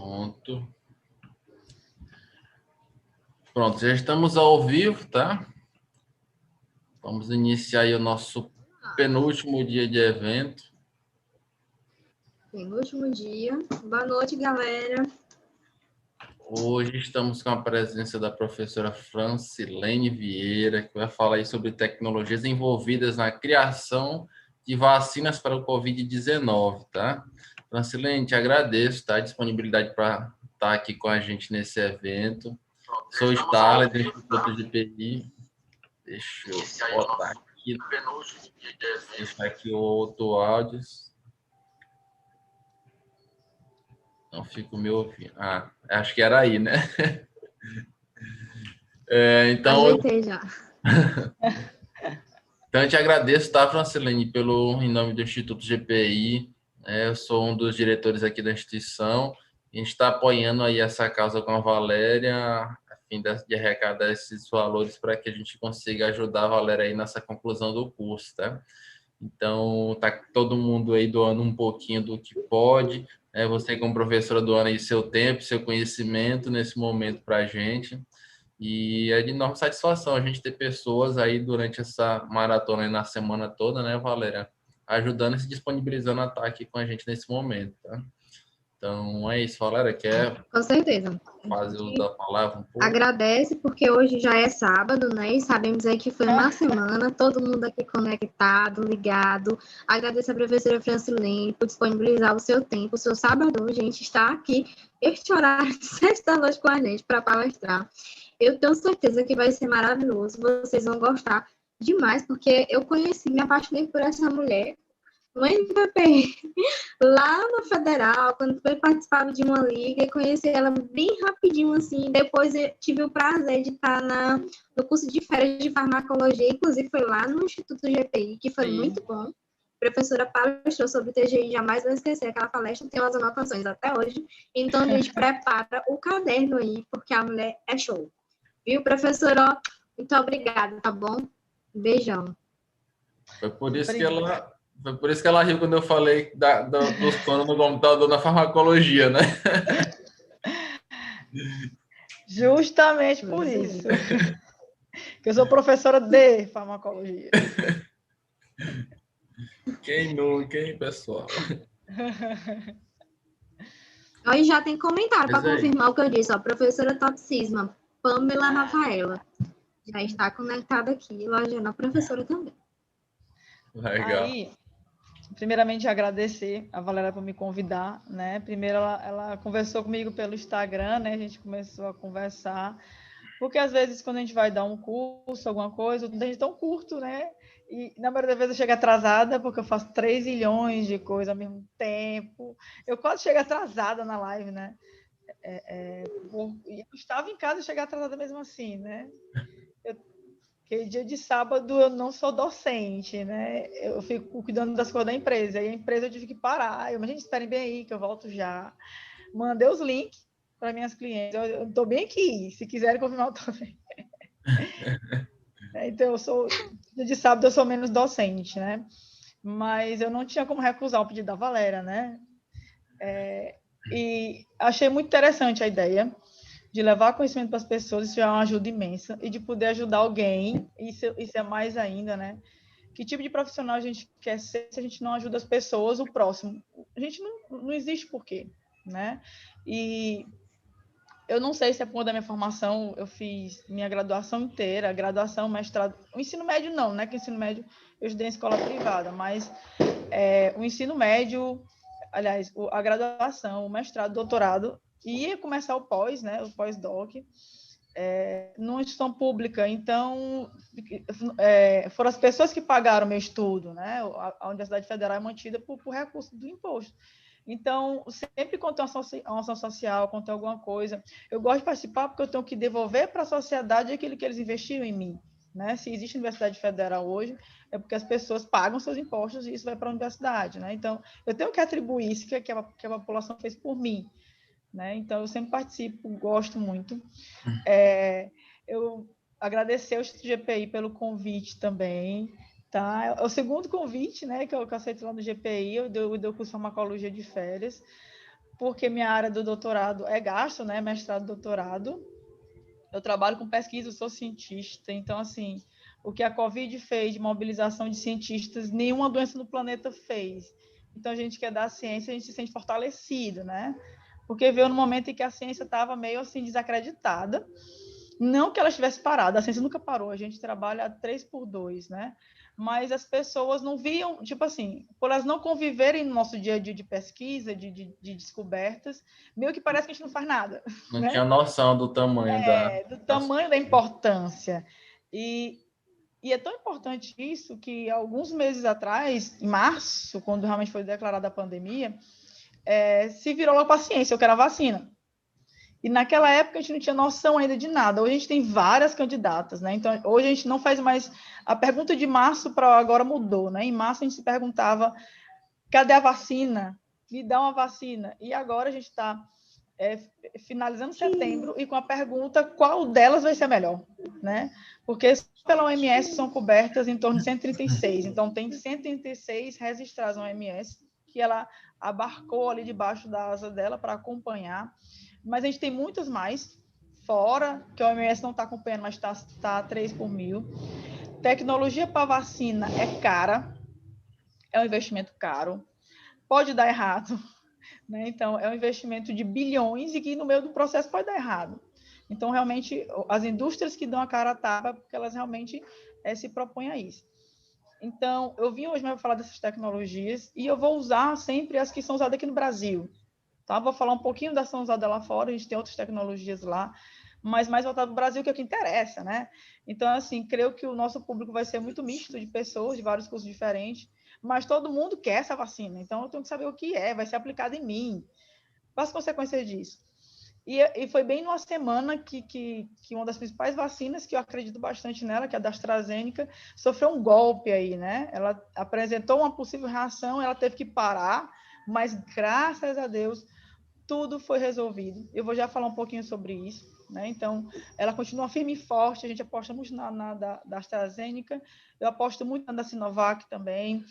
Pronto. Pronto, já estamos ao vivo, tá? Vamos iniciar aí o nosso penúltimo dia de evento. Penúltimo dia. Boa noite, galera. Hoje estamos com a presença da professora Francilene Vieira, que vai falar aí sobre tecnologias envolvidas na criação de vacinas para o Covid-19, tá? Francilene, te agradeço, tá? A disponibilidade para estar aqui com a gente nesse evento. Sou Starley, do Instituto de PI. Deixa eu botar aqui. Deixa aqui o outro áudio. Não fico me ouvindo. Ah, acho que era aí, né? Então, ajeitei já. Então, eu te agradeço, tá, Francilene, em nome do Instituto GPI. Eu sou um dos diretores aqui da instituição. A gente está apoiando aí essa causa com a Valéria, a fim de arrecadar esses valores para que a gente consiga ajudar a Valéria aí nessa conclusão do curso, tá? Então, tá todo mundo aí doando um pouquinho do que pode. Você, como professora, doando aí seu tempo, seu conhecimento nesse momento para a gente. E é de enorme satisfação a gente ter pessoas aí durante essa maratona aí na semana toda, né, Valéria? Ajudando e se disponibilizando a estar aqui com a gente nesse momento, tá? Então, é isso, Valéria. Quer Com certeza. fazer uso da palavra um pouco? Agradece, porque hoje já é sábado, né? E sabemos aí que foi uma semana, todo mundo aqui conectado, ligado. Agradeço a professora Francilene por disponibilizar o seu tempo, o seu sábado, a gente está aqui, este horário de 7 da noite com a gente para palestrar. Eu tenho certeza que vai ser maravilhoso, vocês vão gostar demais, porque eu conheci, me apaixonei por essa mulher no MVP, lá no Federal, quando foi participar de uma liga, e conheci ela bem rapidinho, assim, depois eu tive o prazer de estar no curso de férias de farmacologia, inclusive foi lá no Instituto GPI, que foi muito bom. A professora palestrou sobre TGI, jamais vou esquecer aquela palestra, tem umas anotações até hoje, então a gente prepara o caderno aí, porque a mulher é show. Viu, professora? Muito obrigada, tá bom? Beijão. Foi por isso que ela riu quando eu falei dos planos no computador na farmacologia, né? Justamente por isso. Que eu sou professora de farmacologia. Quem nunca, hein, pessoal? Hoje já tem comentário para confirmar o que eu disse. A professora Toxisma, Pamela Rafaela, já está conectada aqui, elogiando a professora também. Legal. Aí, primeiramente, agradecer a Valéria por me convidar, né? Primeiro, ela conversou comigo pelo Instagram, né? A gente começou a conversar, porque às vezes, quando a gente vai dar um curso, alguma coisa, a gente é tão curto, né? E na maioria das vezes eu chego atrasada, porque eu faço 3 milhões de coisas ao mesmo tempo. Eu quase chego atrasada na live, né? Eu estava em casa e cheguei atrasada mesmo assim, né? Porque dia de sábado eu não sou docente, né? Eu fico cuidando das coisas da empresa. E a empresa eu tive que parar. Mas, gente, esperem bem aí, que eu volto já. Mandei os links para minhas clientes. Eu estou bem aqui. Se quiserem confirmar, eu estou bem. Então, dia de sábado eu sou menos docente, né? Mas eu não tinha como recusar o pedido da Valéria, né? E achei muito interessante a ideia de levar conhecimento para as pessoas, isso é uma ajuda imensa, e de poder ajudar alguém, isso é mais ainda, né? Que tipo de profissional a gente quer ser se a gente não ajuda as pessoas, o próximo? A gente não existe porquê, né? E eu não sei se é por conta da minha formação, eu fiz minha graduação inteira, graduação, mestrado, o ensino médio não, né? Que o ensino médio eu estudei em escola privada, mas o ensino médio, aliás, a graduação, o mestrado, o doutorado, ia começar o pós, né? O pós-doc, numa instituição pública. Então, foram as pessoas que pagaram o meu estudo, né? A Universidade Federal é mantida por recurso do imposto. Então, sempre quando tem uma ação social, quando tem alguma coisa, eu gosto de participar porque eu tenho que devolver para a sociedade aquilo que eles investiram em mim. Né? Se existe Universidade Federal hoje, é porque as pessoas pagam seus impostos e isso vai para a universidade. Né? Então, eu tenho que atribuir isso que a população fez por mim. Né? Então, eu sempre participo, gosto muito. Eu agradecer ao Instituto GPI pelo convite também. Tá? É o segundo convite, né, que eu aceito lá no GPI, eu dou curso de farmacologia de férias. porque minha área do doutorado é gastro, né? Mestrado e doutorado. Eu trabalho com pesquisa, eu sou cientista. Então, assim, o que a Covid fez de mobilização de cientistas, nenhuma doença no planeta fez. Então, a gente quer dar ciência, a gente se sente fortalecido, né? Porque veio no momento em que a ciência estava meio assim desacreditada. Não que ela estivesse parada, a ciência nunca parou, a gente trabalha 3x2, né? Mas as pessoas não viam, tipo assim, por elas não conviverem no nosso dia a dia de pesquisa, de descobertas, meio que parece que a gente não faz nada, Não né? tinha noção do tamanho Do das tamanho da importância. E é tão importante isso que alguns meses atrás, em março, quando realmente foi declarada a pandemia, se virou logo para a ciência, eu quero a vacina. E naquela época a gente não tinha noção ainda de nada. Hoje a gente tem várias candidatas, né? Então, hoje a gente não faz mais... A pergunta de março para agora mudou, né? Em março a gente se perguntava, cadê a vacina? Me dá uma vacina. E agora a gente está finalizando setembro e com a pergunta qual delas vai ser a melhor, né? Porque pela OMS são cobertas em torno de 136. Então, tem 136 registradas na OMS que ela abarcou ali debaixo da asa dela para acompanhar. Mas a gente tem muitas mais fora, que a OMS não está acompanhando, mas está 3 por mil. Tecnologia para vacina é cara, é um investimento caro, pode dar errado, né? Então, é um investimento de bilhões e que no meio do processo pode dar errado. Então, realmente, as indústrias que dão a cara a tapa, porque elas realmente se propõem a isso. Então, eu vim hoje mais falar dessas tecnologias e eu vou usar sempre as que são usadas aqui no Brasil. Tá? Vou falar um pouquinho das que são usadas lá fora, a gente tem outras tecnologias lá, mas mais voltado para o Brasil, que é o que interessa, né? Então, assim, creio que o nosso público vai ser muito misto de pessoas, de vários cursos diferentes, mas todo mundo quer essa vacina, então eu tenho que saber o que vai ser aplicado em mim. Quais as consequências disso? E foi bem numa semana que uma das principais vacinas, que eu acredito bastante nela, que é a da AstraZeneca, sofreu um golpe aí, né? Ela apresentou uma possível reação, ela teve que parar, mas graças a Deus tudo foi resolvido. Eu vou já falar um pouquinho sobre isso, né? Então, ela continua firme e forte, a gente aposta muito na da AstraZeneca, eu aposto muito na da Sinovac também,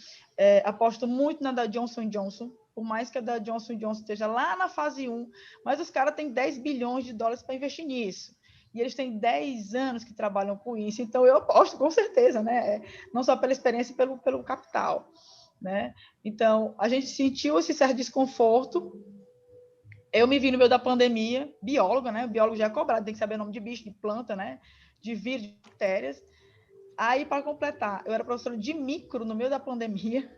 aposto muito na da Johnson Johnson, por mais que a da Johnson Johnson esteja lá na fase 1, mas os caras têm 10 bilhões de dólares para investir nisso. E eles têm 10 anos que trabalham com isso, então eu aposto com certeza, né? Não só pela experiência, pelo capital, né? Então, a gente sentiu esse certo desconforto. Eu me vi no meio da pandemia, bióloga, né? O biólogo já é cobrado, tem que saber o nome de bicho, de planta, né? De vírus, de bactérias. Aí, para completar, eu era professora de micro no meio da pandemia.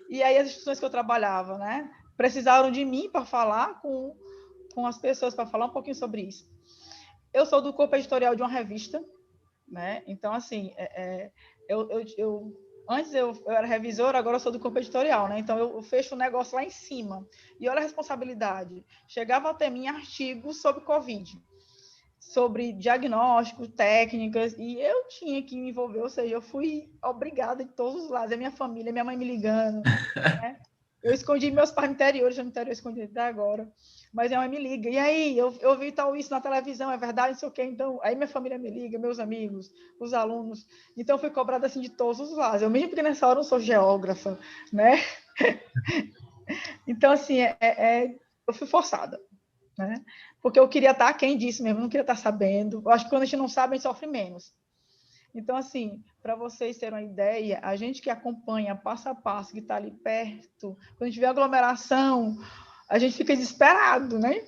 E aí as instituições que eu trabalhava, né? Precisaram de mim para falar com as pessoas, para falar um pouquinho sobre isso. Eu sou do corpo editorial de uma revista, né? Então, assim, antes eu era revisora, agora eu sou do corpo editorial, né? Então eu fecho o negócio lá em cima. E olha a responsabilidade. Chegava até mim artigos sobre Covid, sobre diagnóstico, técnicas, e eu tinha que me envolver, ou seja, eu fui obrigada de todos os lados. A minha família, minha mãe me ligando, né? Eu escondi meus pais no interior, já no interior escondi até agora. Mas minha mãe me liga. E aí, eu vi tal isso na televisão, é verdade, não sei o quê. Então, aí minha família me liga, meus amigos, os alunos. Então, eu fui cobrada assim de todos os lados. Eu mesmo porque nessa hora eu não sou geógrafa, né? Então, assim, eu fui forçada, né? Porque eu queria estar quem disse mesmo, não queria estar sabendo. Eu acho que quando a gente não sabe, a gente sofre menos. Então, assim, para vocês terem uma ideia, a gente que acompanha passo a passo, que está ali perto, quando a gente vê aglomeração, a gente fica desesperado, né?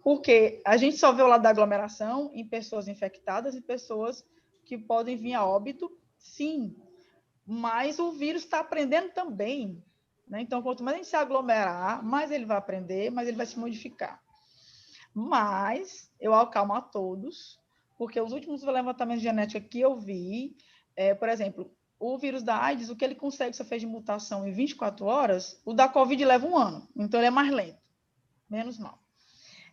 Porque a gente só vê o lado da aglomeração em pessoas infectadas e pessoas que podem vir a óbito, sim, mas o vírus está aprendendo também, né? Então, quanto mais a gente se aglomerar, mais ele vai aprender, mais ele vai se modificar. Mas eu acalmo a todos, porque os últimos levantamentos de genética que eu vi, por exemplo, o vírus da AIDS, o que ele consegue sofrer de mutação em 24 horas, o da Covid leva 1 ano, então ele é mais lento, menos mal.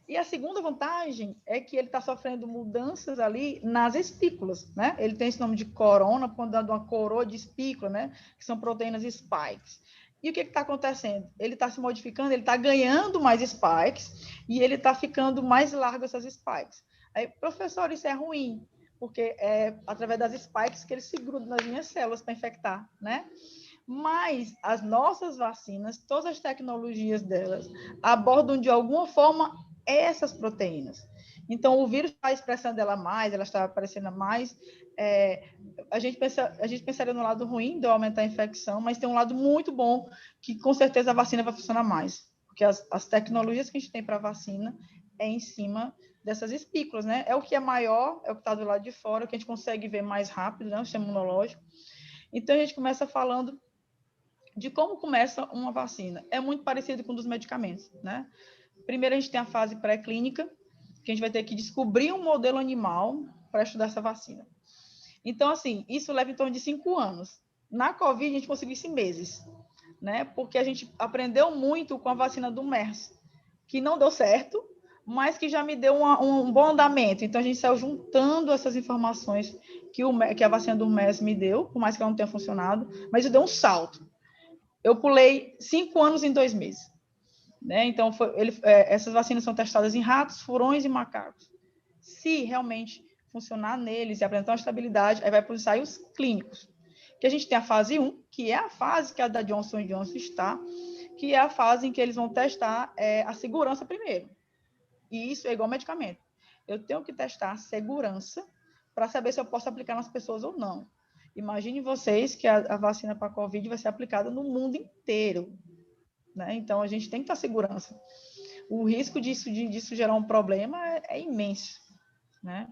E a segunda vantagem é que ele está sofrendo mudanças ali nas espículas, né? Ele tem esse nome de corona, quando dá uma coroa de espícula, né? Que são proteínas spikes. E o que está acontecendo? Ele está se modificando, ele está ganhando mais spikes e ele está ficando mais largo essas spikes. Aí, professor, isso é ruim, porque é através das spikes que ele se gruda nas minhas células para infectar, né? Mas as nossas vacinas, todas as tecnologias delas, abordam de alguma forma essas proteínas. Então, o vírus está expressando ela mais, ela está aparecendo mais. A gente pensaria no lado ruim de aumentar a infecção, mas tem um lado muito bom, que com certeza a vacina vai funcionar mais. Porque as tecnologias que a gente tem para a vacina é em cima dessas espículas, né? É o que é maior, é o que está do lado de fora, o que a gente consegue ver mais rápido, né? O sistema imunológico. Então, a gente começa falando de como começa uma vacina. É muito parecido com um dos medicamentos, né? Primeiro, a gente tem a fase pré-clínica, que a gente vai ter que descobrir um modelo animal para estudar essa vacina. Então, assim, isso leva em torno de 5 anos. Na Covid, a gente conseguiu isso em meses, né? Porque a gente aprendeu muito com a vacina do MERS, que não deu certo, mas que já me deu um bom andamento. Então, a gente saiu juntando essas informações que a vacina do MERS me deu, por mais que ela não tenha funcionado, mas isso deu um salto. Eu pulei 5 anos em 2 meses. Né? Então, essas vacinas são testadas em ratos, furões e macacos. Se realmente funcionar neles e apresentar uma estabilidade, aí vai para os ensaios clínicos. Que a gente tem a fase 1, que é a fase que a da Johnson & Johnson está, que é a fase em que eles vão testar a segurança primeiro. E isso é igual medicamento. Eu tenho que testar a segurança para saber se eu posso aplicar nas pessoas ou não. Imagine vocês que a vacina para a Covid vai ser aplicada no mundo inteiro. Né? Então, a gente tem que ter segurança. O risco disso gerar um problema é imenso. Né?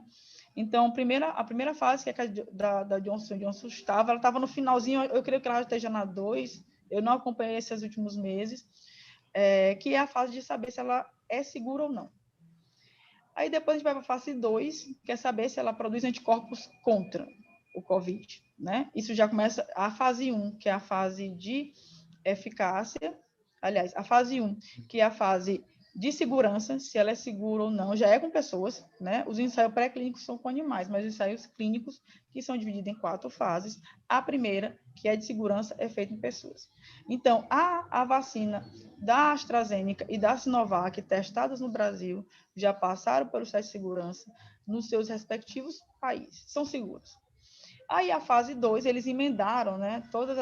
Então, a primeira fase, que é da Johnson & Johnson ela estava no finalzinho, eu creio que ela esteja na 2, eu não acompanhei esses últimos meses, que é a fase de saber se ela é segura ou não. Aí depois a gente vai para a fase 2, que é saber se ela produz anticorpos contra o COVID. Né? Isso já começa a fase 1, que é a fase de eficácia. Aliás, a fase 1, que é a fase de segurança, se ela é segura ou não, já é com pessoas, né? Os ensaios pré-clínicos são com animais, mas os ensaios clínicos, que são divididos em 4 fases, a primeira, que é de segurança, é feita em pessoas. Então, a vacina da AstraZeneca e da Sinovac, testadas no Brasil, já passaram pelo teste de segurança nos seus respectivos países, são seguras. Aí a fase 2, eles emendaram, né? Todos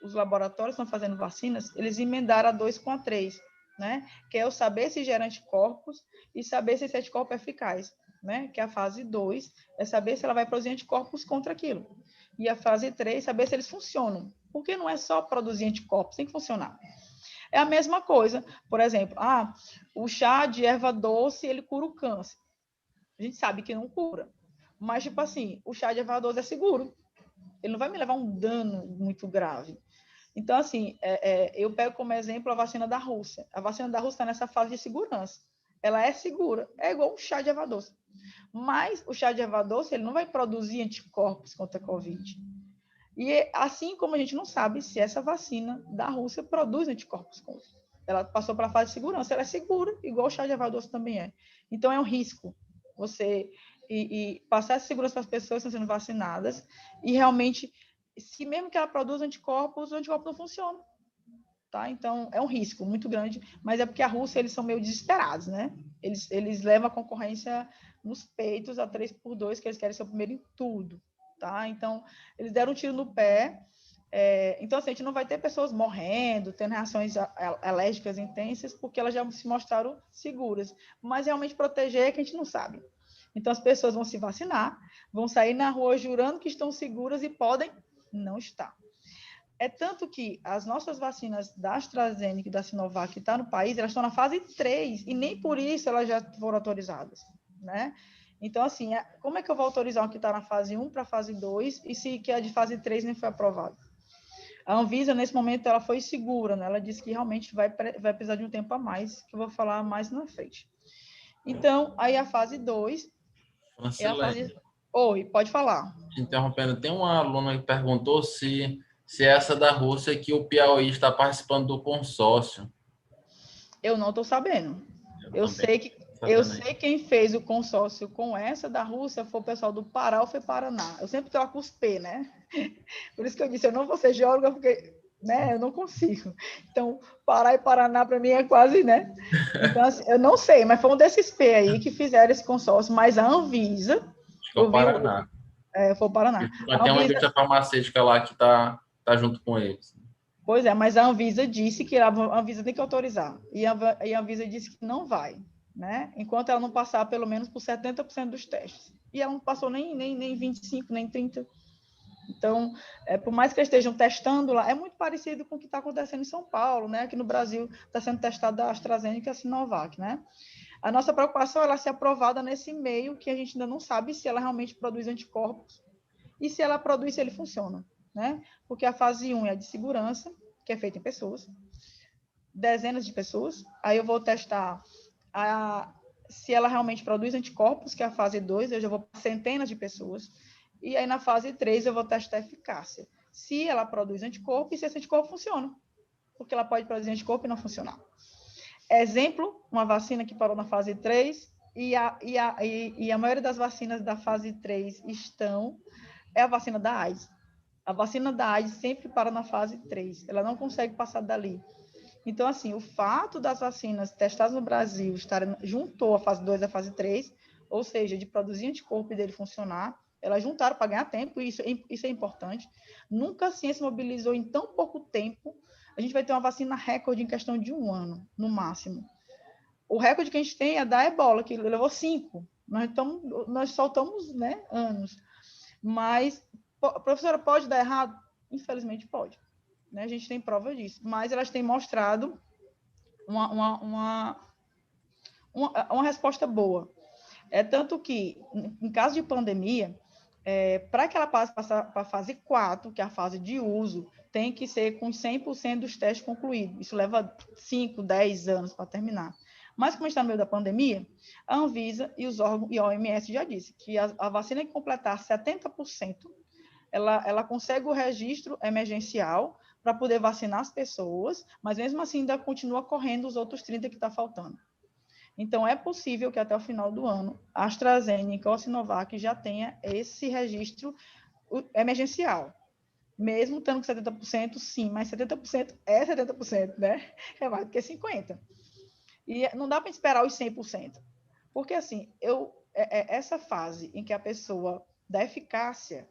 os laboratórios que estão fazendo vacinas, eles emendaram a 2 com a 3, né? Que é o saber se gera anticorpos e saber se esse anticorpo é eficaz, né? Que a fase 2 é saber se ela vai produzir anticorpos contra aquilo. E a fase 3, saber se eles funcionam. Porque não é só produzir anticorpos, tem que funcionar. É a mesma coisa, por exemplo, o chá de erva doce, ele cura o câncer. A gente sabe que não cura. Mas, tipo assim, o chá de erva doce é seguro. Ele não vai me levar um dano muito grave. Então, assim, eu pego como exemplo a vacina da Rússia. A vacina da Rússia está nessa fase de segurança. Ela é segura. É igual um chá de erva doce. Mas o chá de erva doce, ele não vai produzir anticorpos contra a Covid. E assim como a gente não sabe se essa vacina da Rússia produz anticorpos contra. Ela passou para a fase de segurança. Ela é segura, igual o chá de erva doce também é. Então, é um risco você e passar essa segurança para as pessoas que estão sendo vacinadas e realmente, se mesmo que ela produza anticorpos, os anticorpos não funcionam. Tá? Então, é um risco muito grande, mas é porque a Rússia, eles são meio desesperados, né? Eles levam a concorrência nos peitos a 3x2, que eles querem ser o primeiro em tudo. Tá? Então, eles deram um tiro no pé. Então, assim, a gente não vai ter pessoas morrendo, tendo reações alérgicas intensas, porque elas já se mostraram seguras. Mas realmente proteger é que a gente não sabe. Então, as pessoas vão se vacinar, vão sair na rua jurando que estão seguras e podem não estar. É tanto que as nossas vacinas da AstraZeneca e da Sinovac que estão no país, elas estão na fase 3, e nem por isso elas já foram autorizadas, né? Então, assim, como é que eu vou autorizar uma que está na fase 1 para a fase 2 e se que a de fase 3 nem foi aprovada? A Anvisa, nesse momento, ela foi segura, né? Ela disse que realmente vai precisar de um tempo a mais, que eu vou falar mais na frente. Então, aí a fase 2 é a fase... Oi, pode falar. Interrompendo, tem uma aluna que perguntou se essa da Rússia que o Piauí está participando do consórcio. Eu não estou sabendo. Eu sei quem fez o consórcio com essa da Rússia foi o pessoal do Pará ou foi Paraná. Eu sempre troco os P, né? Por isso que eu disse, eu não vou ser geóloga, porque eu não consigo. Então, Pará e Paraná, para mim, é quase, né? Então, assim, eu não sei, mas foi um desses P aí que fizeram esse consórcio, mas a Anvisa... Acho que é o Paraná. Foi o Paraná. Mas tem uma indústria farmacêutica lá que está tá junto com eles. Pois é, mas a Anvisa disse que a Anvisa tem que autorizar. E a Anvisa disse que não vai, né? Enquanto ela não passar pelo menos por 70% dos testes. E ela não passou nem 25%, nem 30%. Então, por mais que eles estejam testando lá, é muito parecido com o que está acontecendo em São Paulo, né? Aqui no Brasil está sendo testada a AstraZeneca e a Sinovac, né? A nossa preocupação é ela ser aprovada nesse meio que a gente ainda não sabe se ela realmente produz anticorpos e se ela produz, se ele funciona, né? Porque a fase 1 é a de segurança, que é feita em pessoas, dezenas de pessoas. Aí eu vou testar se ela realmente produz anticorpos, que é a fase 2, eu já vou para centenas de pessoas. E aí na fase 3 eu vou testar a eficácia. Se ela produz anticorpo e se esse anticorpo funciona. Porque ela pode produzir anticorpo e não funcionar. Exemplo, uma vacina que parou na fase 3 e a maioria das vacinas da fase 3 é a vacina da AIDS. A vacina da AIDS sempre para na fase 3. Ela não consegue passar dali. Então, assim, o fato das vacinas testadas no Brasil estarem juntou a fase 2 e a fase 3, ou seja, de produzir anticorpo e dele funcionar, elas juntaram para ganhar tempo, e isso é importante. Nunca a ciência mobilizou em tão pouco tempo. A gente vai ter uma vacina recorde em questão de 1 ano, no máximo. O recorde que a gente tem é da Ebola, que levou 5. Nós soltamos, né, anos. Mas, professora, pode dar errado? Infelizmente pode. Né? A gente tem prova disso. Mas elas têm mostrado uma resposta boa. Tanto que, em caso de pandemia, para que ela passe para a fase 4, que é a fase de uso, tem que ser com 100% dos testes concluídos. Isso leva 5, 10 anos para terminar. Mas, como a gente está no meio da pandemia, a Anvisa e os órgãos e a OMS já disse que a vacina que completar 70%, ela consegue o registro emergencial para poder vacinar as pessoas, mas mesmo assim ainda continua correndo os outros 30 que está faltando. Então, é possível que até o final do ano, a AstraZeneca ou a Sinovac já tenha esse registro emergencial. Mesmo estando com 70%, sim, mas 70% é 70%, né? É mais do que 50%. E não dá para esperar os 100%. Porque, assim, essa fase em que a pessoa da eficácia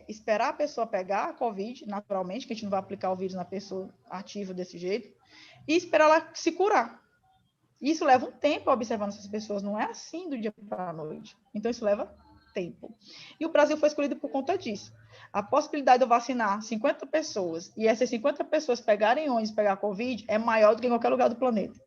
esperar a pessoa pegar a Covid, naturalmente, que a gente não vai aplicar o vírus na pessoa ativa desse jeito, e esperar ela se curar. Isso leva um tempo observando essas pessoas, não é assim do dia para a noite. Então, isso leva tempo. E o Brasil foi escolhido por conta disso. A possibilidade de eu vacinar 50 pessoas e essas 50 pessoas pegarem ônibus, pegar a Covid, é maior do que em qualquer lugar do planeta.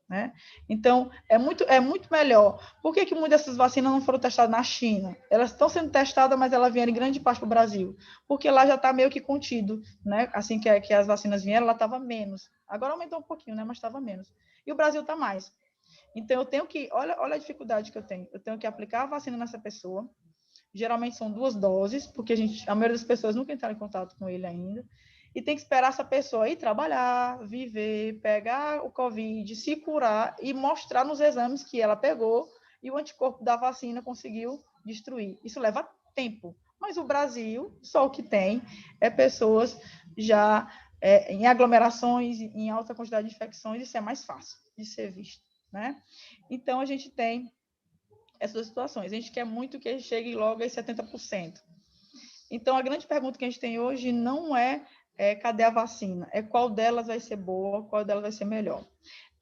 Né? Então, é muito melhor. Por que muitas dessas vacinas não foram testadas na China? Elas estão sendo testadas, mas elas vieram em grande parte para o Brasil. Porque lá já está meio que contido. Né? Assim que as vacinas vieram, ela estava menos. Agora aumentou um pouquinho, né? Mas estava menos. E o Brasil está mais. Então, eu tenho que... Olha a dificuldade que eu tenho. Eu tenho que aplicar a vacina nessa pessoa. Geralmente são 2 doses, porque a maioria das pessoas nunca entraram em contato com ele ainda. E tem que esperar essa pessoa ir trabalhar, viver, pegar o Covid, se curar e mostrar nos exames que ela pegou e o anticorpo da vacina conseguiu destruir. Isso leva tempo. Mas o Brasil, só o que tem é pessoas já em aglomerações, em alta quantidade de infecções, isso é mais fácil de ser visto. Né? Então, a gente tem essas situações. A gente quer muito que chegue logo a 70%. Então, a grande pergunta que a gente tem hoje não é cadê a vacina? É qual delas vai ser boa, qual delas vai ser melhor.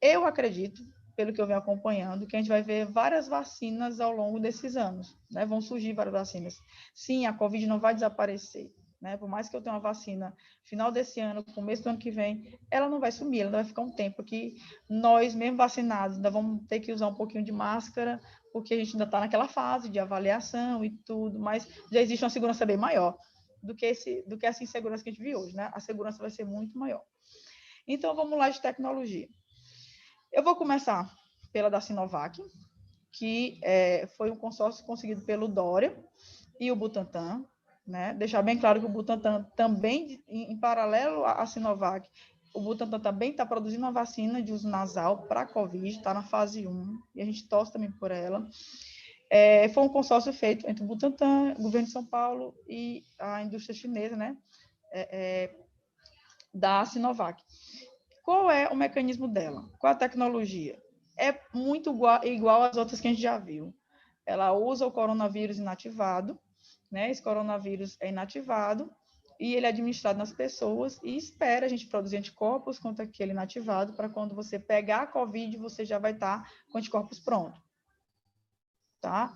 Eu acredito, pelo que eu venho acompanhando, que a gente vai ver várias vacinas ao longo desses anos. Né? Vão surgir várias vacinas. Sim, a Covid não vai desaparecer. Né? Por mais que eu tenha uma vacina final desse ano, começo do ano que vem, ela não vai sumir, ela vai ficar um tempo que nós, mesmo vacinados, ainda vamos ter que usar um pouquinho de máscara, porque a gente ainda está naquela fase de avaliação e tudo, mas já existe uma segurança bem maior do que essa insegurança que a gente vive hoje, né? A segurança vai ser muito maior. Então, vamos lá de tecnologia. Eu vou começar pela da Sinovac, que foi um consórcio conseguido pelo Dória e o Butantan, né? Deixar bem claro que o Butantan também, em paralelo à Sinovac, o Butantan também está produzindo uma vacina de uso nasal para a Covid, está na fase 1, e a gente torce também por ela. Foi um consórcio feito entre o Butantan, o governo de São Paulo e a indústria chinesa, né? Da Sinovac. Qual é o mecanismo dela? Qual a tecnologia? É muito igual às outras que a gente já viu. Ela usa o coronavírus inativado, né? Esse coronavírus é inativado e ele é administrado nas pessoas e espera a gente produzir anticorpos contra aquele inativado, para quando você pegar a COVID, você já vai estar com anticorpos prontos, tá?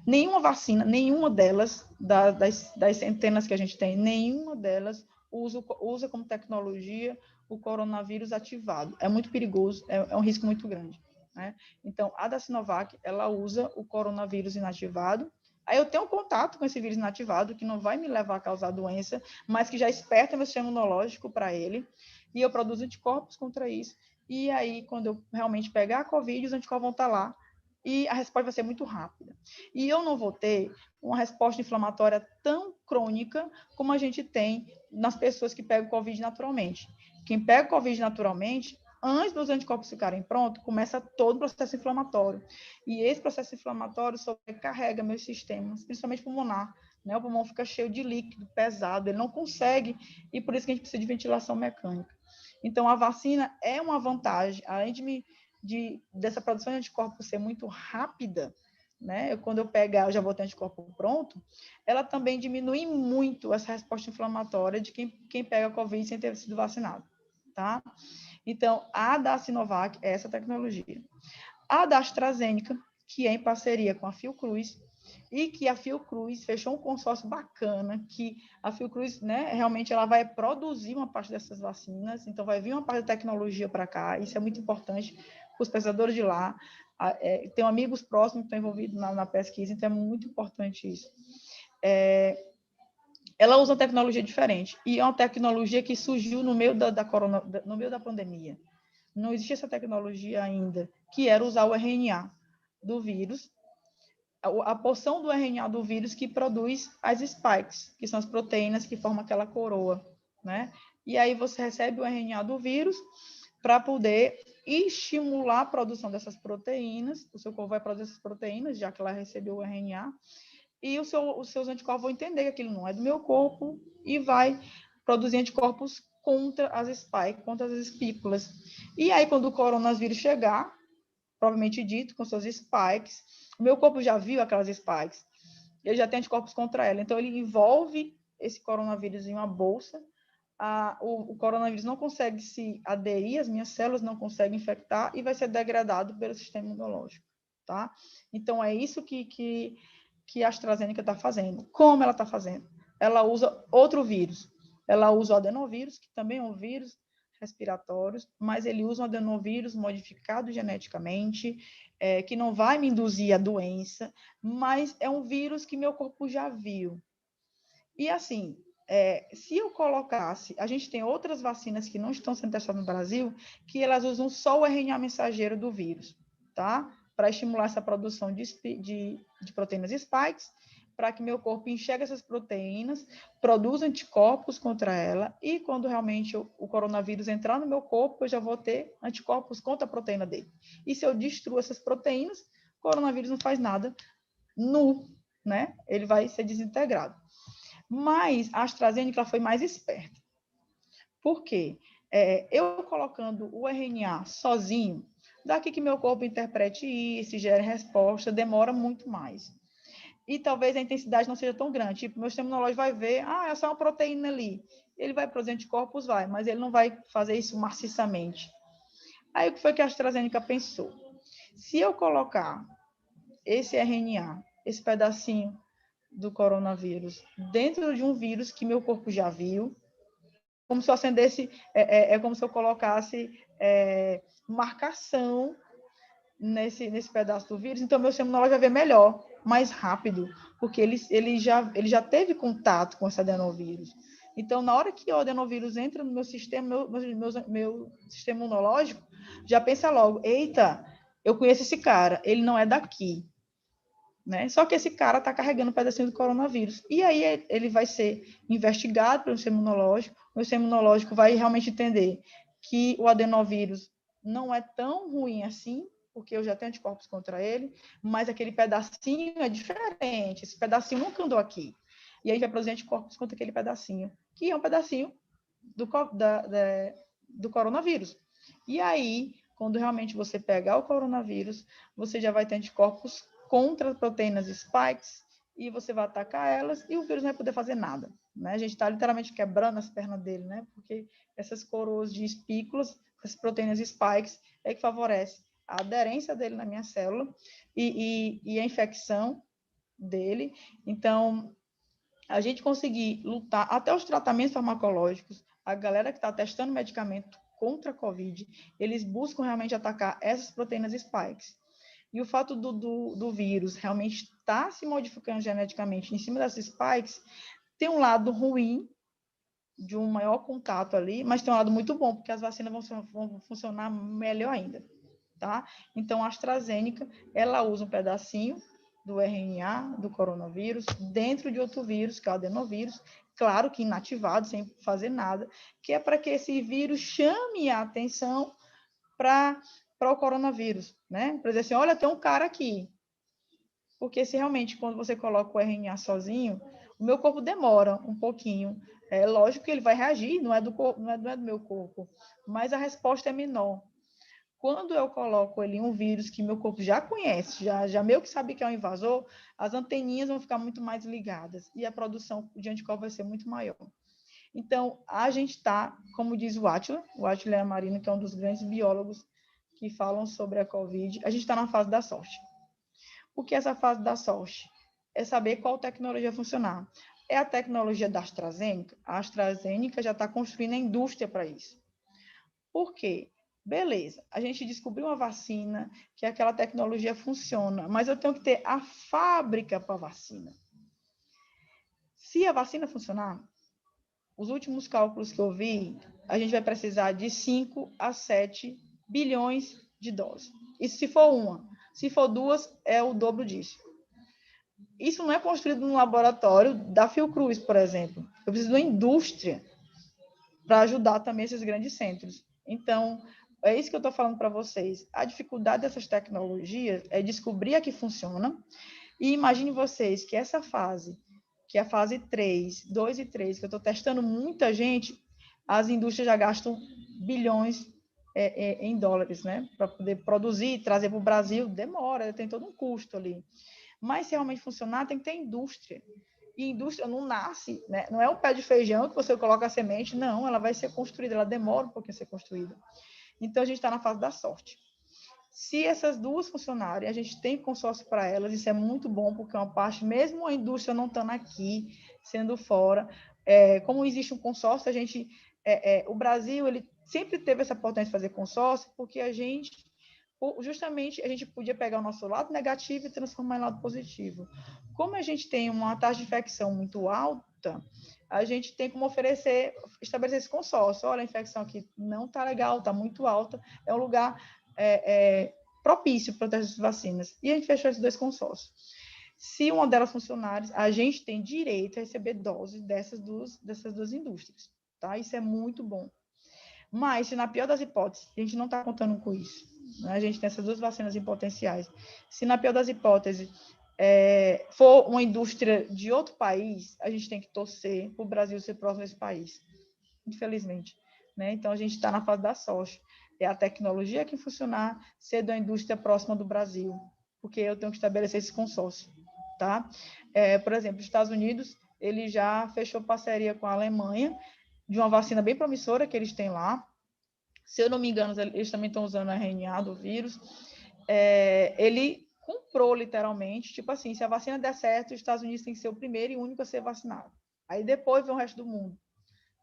Nenhuma vacina, nenhuma delas, das centenas que a gente tem, nenhuma delas usa como tecnologia o coronavírus ativado. É muito perigoso, é um risco muito grande, né? Então, a da Sinovac, ela usa o coronavírus inativado. Aí eu tenho contato com esse vírus inativado, que não vai me levar a causar doença, mas que já esperta meu sistema imunológico para ele, e eu produzo anticorpos contra isso. E aí, quando eu realmente pegar a COVID, os anticorpos vão estar lá, e a resposta vai ser muito rápida. E eu não vou ter uma resposta inflamatória tão crônica como a gente tem nas pessoas que pegam COVID naturalmente. Quem pega COVID naturalmente, antes dos anticorpos ficarem prontos, começa todo o processo inflamatório. E esse processo inflamatório sobrecarrega meus sistemas, principalmente pulmonar, né? O pulmão fica cheio de líquido pesado, ele não consegue, e por isso que a gente precisa de ventilação mecânica. Então, a vacina é uma vantagem, além dessa produção de anticorpos ser muito rápida, né? Quando eu pegar, eu já vou ter anticorpo pronto, ela também diminui muito essa resposta inflamatória de quem pega a COVID sem ter sido vacinado, tá? Então, a da Sinovac é essa tecnologia. A da AstraZeneca, que é em parceria com a Fiocruz, e que a Fiocruz fechou um consórcio bacana, que a Fiocruz, né, realmente ela vai produzir uma parte dessas vacinas, então vai vir uma parte da tecnologia para cá, isso é muito importante para os pesquisadores de lá, tenho amigos próximos que estão envolvidos na pesquisa, então é muito importante isso. Ela usa uma tecnologia diferente, e é uma tecnologia que surgiu no meio no meio da pandemia. Não existe essa tecnologia ainda, que era usar o RNA do vírus, a porção do RNA do vírus que produz as spikes, que são as proteínas que formam aquela coroa, né? E aí você recebe o RNA do vírus para poder estimular a produção dessas proteínas, o seu corpo vai produzir essas proteínas, já que ela recebeu o RNA, e os seus anticorpos vão entender que aquilo não é do meu corpo e vai produzir anticorpos contra as spikes, contra as espículas. E aí, quando o coronavírus chegar, provavelmente dito, com suas spikes, o meu corpo já viu aquelas spikes, ele já tem anticorpos contra ela, então ele envolve esse coronavírus em uma bolsa, o coronavírus não consegue se aderir, as minhas células não conseguem infectar e vai ser degradado pelo sistema imunológico, tá? Então, é isso que a AstraZeneca está fazendo. Como ela está fazendo? Ela usa outro vírus. Ela usa o adenovírus, que também é um vírus respiratório, mas ele usa um adenovírus modificado geneticamente, que não vai me induzir a doença, mas é um vírus que meu corpo já viu. E assim, se eu colocasse, a gente tem outras vacinas que não estão sendo testadas no Brasil, que elas usam só o RNA mensageiro do vírus, tá? Para estimular essa produção de proteínas spikes, para que meu corpo enxergue essas proteínas, produza anticorpos contra ela, e quando realmente o coronavírus entrar no meu corpo, eu já vou ter anticorpos contra a proteína dele. E se eu destruo essas proteínas, o coronavírus não faz nada nu, né? Ele vai ser desintegrado. Mas a AstraZeneca foi mais esperta. Por quê? Eu colocando o RNA sozinho, daqui que meu corpo interprete isso, gere resposta, demora muito mais. E talvez a intensidade não seja tão grande. Tipo, meu sistema imunológico vai ver, é só uma proteína ali. Ele vai produzir anticorpos, mas ele não vai fazer isso maciçamente. Aí o que foi que a AstraZeneca pensou? Se eu colocar esse RNA, esse pedacinho do coronavírus dentro de um vírus que meu corpo já viu, como se eu acendesse, como se eu colocasse marcação nesse pedaço do vírus, então meu sistema imunológico vai ver melhor, mais rápido, porque ele já teve contato com esse adenovírus. Então, na hora que o adenovírus entra no meu sistema, meu sistema imunológico já pensa logo, eita, eu conheço esse cara, ele não é daqui. Né? Só que esse cara está carregando um pedacinho do coronavírus. E aí ele vai ser investigado pelo sistema imunológico, o sistema imunológico vai realmente entender que o adenovírus não é tão ruim assim, porque eu já tenho anticorpos contra ele, mas aquele pedacinho é diferente, esse pedacinho nunca andou aqui. E aí vai produzir anticorpos contra aquele pedacinho, que é um pedacinho do coronavírus. E aí, quando realmente você pegar o coronavírus, você já vai ter anticorpos contra proteínas spikes e você vai atacar elas e o vírus não vai poder fazer nada, né? A gente está literalmente quebrando as pernas dele, né? Porque essas coroas de espículas, essas proteínas spikes, é que favorece a aderência dele na minha célula e a infecção dele. Então, a gente conseguir lutar até os tratamentos farmacológicos, a galera que está testando medicamento contra a COVID, eles buscam realmente atacar essas proteínas spikes. E o fato do vírus realmente estar se modificando geneticamente em cima dessas spikes tem um lado ruim, de um maior contato ali, mas tem um lado muito bom, porque as vacinas vão funcionar melhor ainda, tá? Então, a AstraZeneca, ela usa um pedacinho do RNA do coronavírus dentro de outro vírus, que é o adenovírus, claro que inativado, sem fazer nada, que é para que esse vírus chame a atenção para o coronavírus, né? Para dizer assim, olha, tem um cara aqui. Porque se realmente, quando você coloca o RNA sozinho, o meu corpo demora um pouquinho. É lógico que ele vai reagir, não é do meu corpo, mas a resposta é menor. Quando eu coloco ali um vírus que meu corpo já conhece, já meio que sabe que é um invasor, as anteninhas vão ficar muito mais ligadas e a produção de anticorpos vai ser muito maior. Então, a gente está, como diz o Átila Yamarino, que é um dos grandes biólogos que falam sobre a Covid, a gente está na fase da sorte. O que é essa fase da sorte? É saber qual tecnologia funcionar. É a tecnologia da AstraZeneca? A AstraZeneca já está construindo a indústria para isso. Por quê? Beleza, a gente descobriu uma vacina, que aquela tecnologia funciona, mas eu tenho que ter a fábrica para a vacina. Se a vacina funcionar, os últimos cálculos que eu vi, a gente vai precisar de 5 a 7 bilhões de doses. Isso se for uma. Se for duas, é o dobro disso. Isso não é construído num laboratório da Fiocruz, por exemplo. Eu preciso de uma indústria para ajudar também esses grandes centros. Então, é isso que eu estou falando para vocês. A dificuldade dessas tecnologias é descobrir a que funciona. E imagine vocês que essa fase, que é a fase 3, 2 e 3, que eu estou testando muita gente, as indústrias já gastam bilhões em dólares, né? Para poder produzir e trazer para o Brasil, demora, tem todo um custo ali. Mas se realmente funcionar, tem que ter indústria. E indústria não nasce, né? Não é um pé de feijão que você coloca a semente, não, ela vai ser construída, ela demora um pouquinho a ser construída. Então, a gente está na fase da sorte. Se essas duas funcionarem, a gente tem consórcio para elas, isso é muito bom, porque é uma parte, mesmo a indústria não estando aqui, sendo fora, como existe um consórcio, a gente, o Brasil, ele sempre teve essa potência de fazer consórcio, porque justamente a gente podia pegar o nosso lado negativo e transformar em lado positivo. Como a gente tem uma taxa de infecção muito alta, a gente tem como estabelecer esse consórcio. Olha, a infecção aqui não está legal, está muito alta, é um lugar propício para essas vacinas. E a gente fechou esses dois consórcios. Se uma delas funcionar, a gente tem direito a receber doses dessas duas indústrias, tá? Isso é muito bom. Mas, se na pior das hipóteses, a gente não está contando com isso, né? A gente tem essas duas vacinas em potenciais. Se na pior das hipóteses for uma indústria de outro país, a gente tem que torcer para o Brasil ser próximo desse país, infelizmente, né? Então, a gente está na fase da sorte. É a tecnologia que funcionar, ser da indústria próxima do Brasil, porque eu tenho que estabelecer esse consórcio, tá? Por exemplo, os Estados Unidos, ele já fechou parceria com a Alemanha, de uma vacina bem promissora que eles têm lá. Se eu não me engano, eles também estão usando a RNA do vírus. Ele comprou, literalmente, tipo assim, se a vacina der certo, os Estados Unidos tem que ser o primeiro e único a ser vacinado. Aí depois vem o resto do mundo,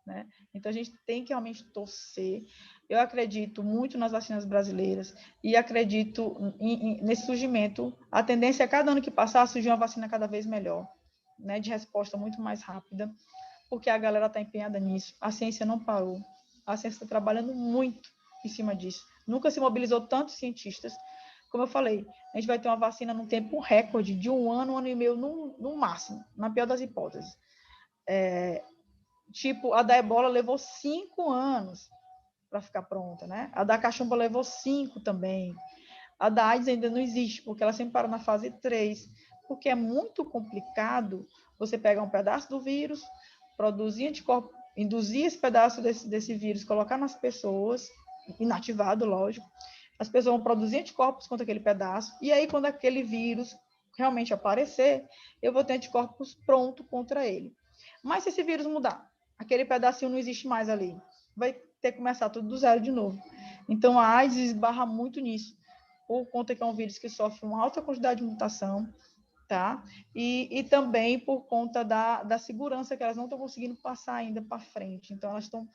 né? Então, a gente tem que realmente torcer. Eu acredito muito nas vacinas brasileiras e acredito nesse surgimento. A tendência é, cada ano que passar, surgir uma vacina cada vez melhor, né? De resposta muito mais rápida, porque a galera está empenhada nisso. A ciência não parou. A ciência está trabalhando muito em cima disso. Nunca se mobilizou tantos cientistas. Como eu falei, a gente vai ter uma vacina num tempo recorde de um ano e meio no máximo, na pior das hipóteses. Tipo, a da ebola levou 5 anos para ficar pronta, né? A da cachumba levou 5 também. A da AIDS ainda não existe, porque ela sempre para na fase 3, porque é muito complicado você pegar um pedaço do vírus, produzir anticorpo, induzir esse pedaço desse vírus, colocar nas pessoas, inativado, lógico, as pessoas vão produzir anticorpos contra aquele pedaço, e aí quando aquele vírus realmente aparecer, eu vou ter anticorpos pronto contra ele. Mas se esse vírus mudar, aquele pedacinho não existe mais ali, vai ter que começar tudo do zero de novo. Então, a AIDS esbarra muito nisso, por conta que é um vírus que sofre uma alta quantidade de mutação, tá? E também por conta da segurança que elas não estão conseguindo passar ainda para frente. Então, elas estão,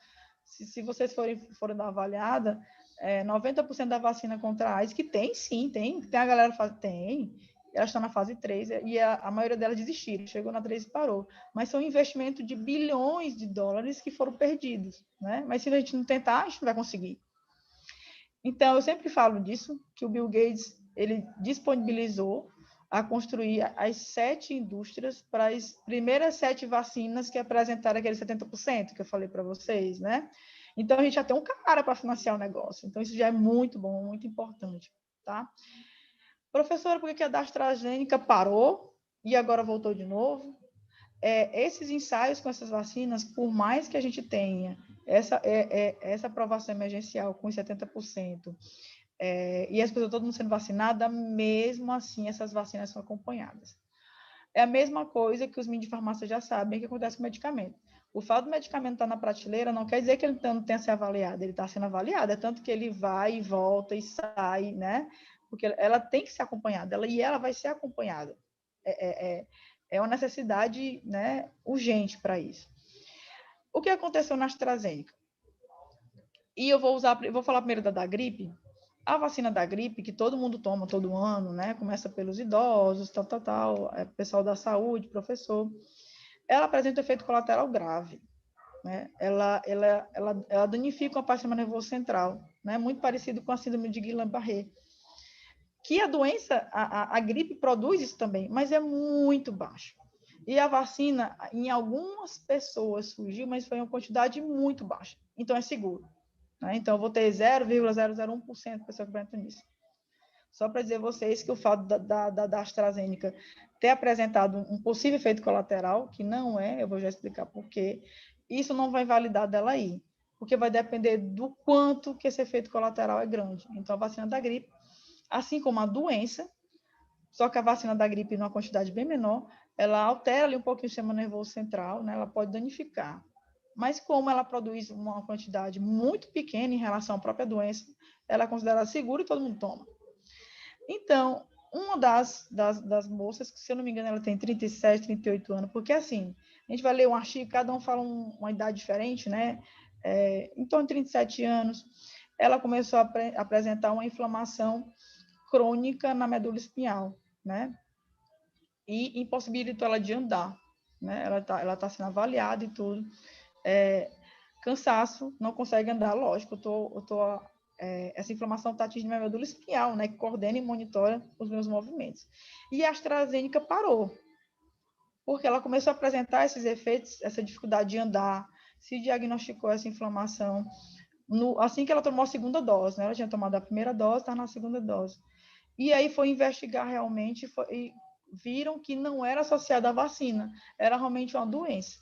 se vocês forem dar uma avaliada, 90% da vacina contra a AIDS, que tem sim, tem a galera faz, tem, elas estão na fase 3, e a maioria delas desistiram, chegou na 3 e parou. Mas são investimento de bilhões de dólares que foram perdidos, né? Mas se a gente não tentar, a gente não vai conseguir. Então, eu sempre falo disso, que o Bill Gates, ele disponibilizou a construir as 7 indústrias para as primeiras 7 vacinas que apresentaram aqueles 70% que eu falei para vocês, né? Então, a gente já tem um cara para financiar o negócio. Então, isso já é muito bom, muito importante, tá? Professora, por que a da AstraZeneca parou e agora voltou de novo? Esses ensaios com essas vacinas, por mais que a gente tenha essa aprovação emergencial com 70%, e as pessoas todo mundo sendo vacinada, mesmo assim essas vacinas são acompanhadas. É a mesma coisa que os meninos de farmácia já sabem que acontece com o medicamento. O fato do medicamento estar na prateleira não quer dizer que ele não tenha sido avaliado, ele está sendo avaliado, é tanto que ele vai e volta e sai, né? Porque ela tem que ser acompanhada, ela vai ser acompanhada. É uma necessidade, né, urgente para isso. O que aconteceu na AstraZeneca? E eu vou falar primeiro da gripe. A vacina da gripe, que todo mundo toma todo ano, né? Começa pelos idosos, pessoal da saúde, professor. Ela apresenta efeito colateral grave, né? Ela danifica a parte do sistema nervoso central, né? Muito parecido com a síndrome de Guillain-Barré. Que a doença, a gripe produz isso também, mas é muito baixo. E a vacina, em algumas pessoas surgiu, mas foi uma quantidade muito baixa. Então, é seguro. Né? Então, eu vou ter 0,001% de pessoa que apresenta nisso. Só para dizer a vocês que o fato da AstraZeneca ter apresentado um possível efeito colateral, que não é, eu vou já explicar por quê, isso não vai invalidar dela aí, porque vai depender do quanto que esse efeito colateral é grande. Então, a vacina da gripe, assim como a doença, só que a vacina da gripe, numa quantidade bem menor, ela altera ali um pouquinho o sistema nervoso central, né? Ela pode danificar. Mas como ela produz uma quantidade muito pequena em relação à própria doença, ela é considerada segura e todo mundo toma. Então, uma das moças, que se eu não me engano, ela tem 37, 38 anos, porque assim, a gente vai ler um artigo, cada um fala uma idade diferente, né? Em torno de 37 anos, ela começou a apresentar uma inflamação crônica na medula espinhal, né? E impossibilitou ela de andar, né? Ela tá sendo avaliada e tudo. Cansaço, não consegue andar, lógico, essa inflamação está atingindo minha medula espinhal, né? Que coordena e monitora os meus movimentos. E a AstraZeneca parou, porque ela começou a apresentar esses efeitos, essa dificuldade de andar, se diagnosticou essa inflamação assim que ela tomou a segunda dose, né? Ela tinha tomado a primeira dose, está na segunda dose. E aí foi investigar realmente e viram que não era associada à vacina, era realmente uma doença.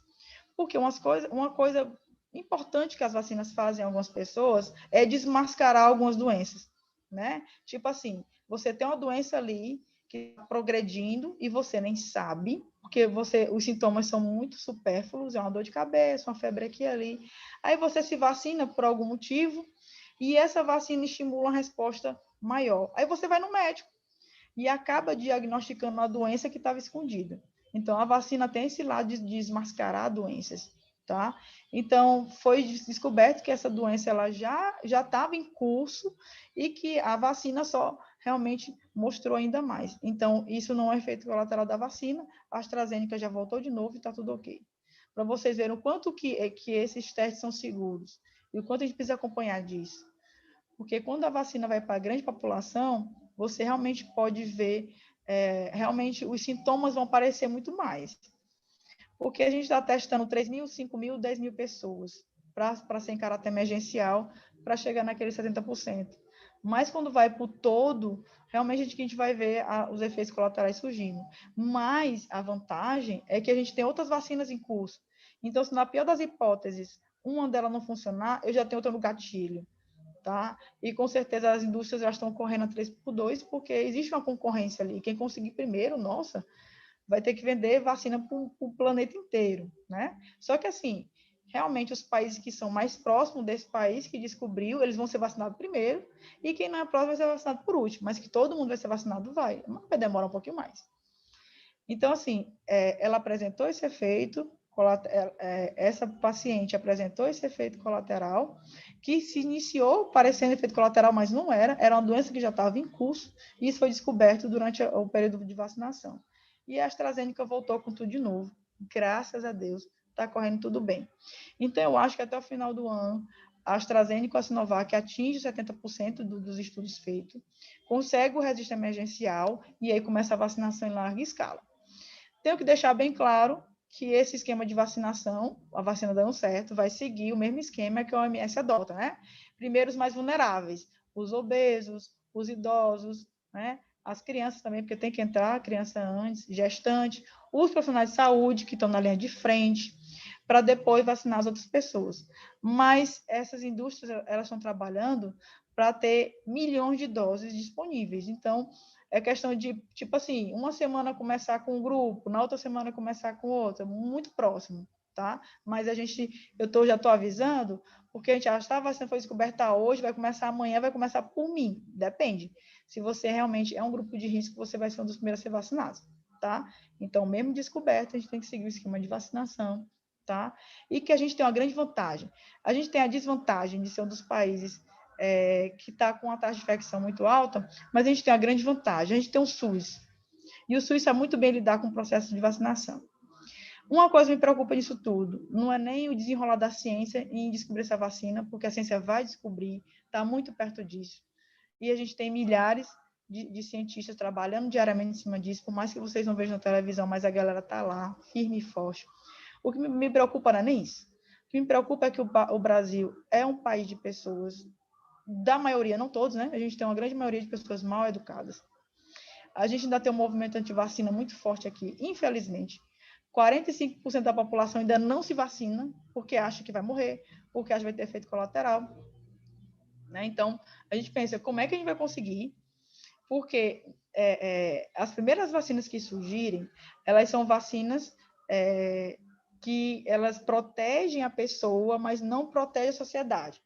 Porque uma coisa importante que as vacinas fazem em algumas pessoas é desmascarar algumas doenças, né? Tipo assim, você tem uma doença ali que está progredindo e você nem sabe, porque os sintomas são muito supérfluos, é uma dor de cabeça, uma febre aqui e ali. Aí você se vacina por algum motivo e essa vacina estimula uma resposta maior. Aí você vai no médico e acaba diagnosticando uma doença que estava escondida. Então, a vacina tem esse lado de desmascarar doenças, tá? Então, foi descoberto que essa doença ela já estava em curso e que a vacina só realmente mostrou ainda mais. Então, isso não é efeito colateral da vacina, a AstraZeneca já voltou de novo e está tudo ok. Para vocês verem o quanto que esses testes são seguros e o quanto a gente precisa acompanhar disso. Porque quando a vacina vai para a grande população, você realmente pode ver, realmente os sintomas vão aparecer muito mais. Porque a gente está testando 3 mil, 5 mil, 10 mil pessoas para ser em caráter emergencial, para chegar naqueles 70%. Mas quando vai para o todo, realmente a gente vai ver os efeitos colaterais surgindo. Mas a vantagem é que a gente tem outras vacinas em curso. Então, se na pior das hipóteses, uma delas não funcionar, eu já tenho outra no gatilho. tá? E com certeza as indústrias já estão correndo a 3x2, porque existe uma concorrência ali. Quem conseguir primeiro, nossa, vai ter que vender vacina para o planeta inteiro, né? Só que assim, realmente os países que são mais próximos desse país que descobriu, eles vão ser vacinados primeiro, e quem não é próximo vai ser vacinado por último, mas que todo mundo vai ser vacinado, vai demorar um pouquinho mais. Então, assim, ela apresentou esse efeito, essa paciente apresentou esse efeito colateral, que se iniciou parecendo efeito colateral, mas não era uma doença que já estava em curso, e isso foi descoberto durante o período de vacinação. E a AstraZeneca voltou com tudo de novo, graças a Deus, está correndo tudo bem. Então, eu acho que até o final do ano, a AstraZeneca e a Sinovac atinge 70% dos estudos feitos, consegue o registro emergencial, e aí começa a vacinação em larga escala. Tenho que deixar bem claro que esse esquema de vacinação, a vacina dando certo, vai seguir o mesmo esquema que a OMS adota, né? Primeiro, os mais vulneráveis, os obesos, os idosos, né? As crianças também, porque tem que entrar a criança antes, gestante, os profissionais de saúde que estão na linha de frente, para depois vacinar as outras pessoas. Mas essas indústrias, elas estão trabalhando para ter milhões de doses disponíveis. Então, é questão de, tipo assim, uma semana começar com um grupo, na outra semana começar com outra, muito próximo, tá? Mas já estou avisando, porque a gente acha que a vacina foi descoberta hoje, vai começar amanhã, vai começar por mim, depende. Se você realmente é um grupo de risco, você vai ser um dos primeiros a ser vacinado, tá? Então, mesmo descoberto, a gente tem que seguir o esquema de vacinação, tá? E que a gente tem uma grande vantagem. A gente tem a desvantagem de ser um dos países que está com uma taxa de infecção muito alta, mas a gente tem a grande vantagem, a gente tem o SUS. E o SUS sabe muito bem lidar com o processo de vacinação. Uma coisa me preocupa nisso tudo, não é nem o desenrolar da ciência em descobrir essa vacina, porque a ciência vai descobrir, está muito perto disso. E a gente tem milhares de cientistas trabalhando diariamente em cima disso, por mais que vocês não vejam na televisão, mas a galera está lá, firme e forte. O que me preocupa não é nem isso. O que me preocupa é que o Brasil é um país de pessoas, da maioria, não todos, né? A gente tem uma grande maioria de pessoas mal educadas. A gente ainda tem um movimento anti-vacina muito forte aqui, infelizmente. 45% da população ainda não se vacina, porque acha que vai morrer, porque acha que vai ter efeito colateral. Né? Então, a gente pensa, como é que a gente vai conseguir? Porque as primeiras vacinas que surgirem, elas são vacinas que elas protegem a pessoa, mas não protegem a sociedade.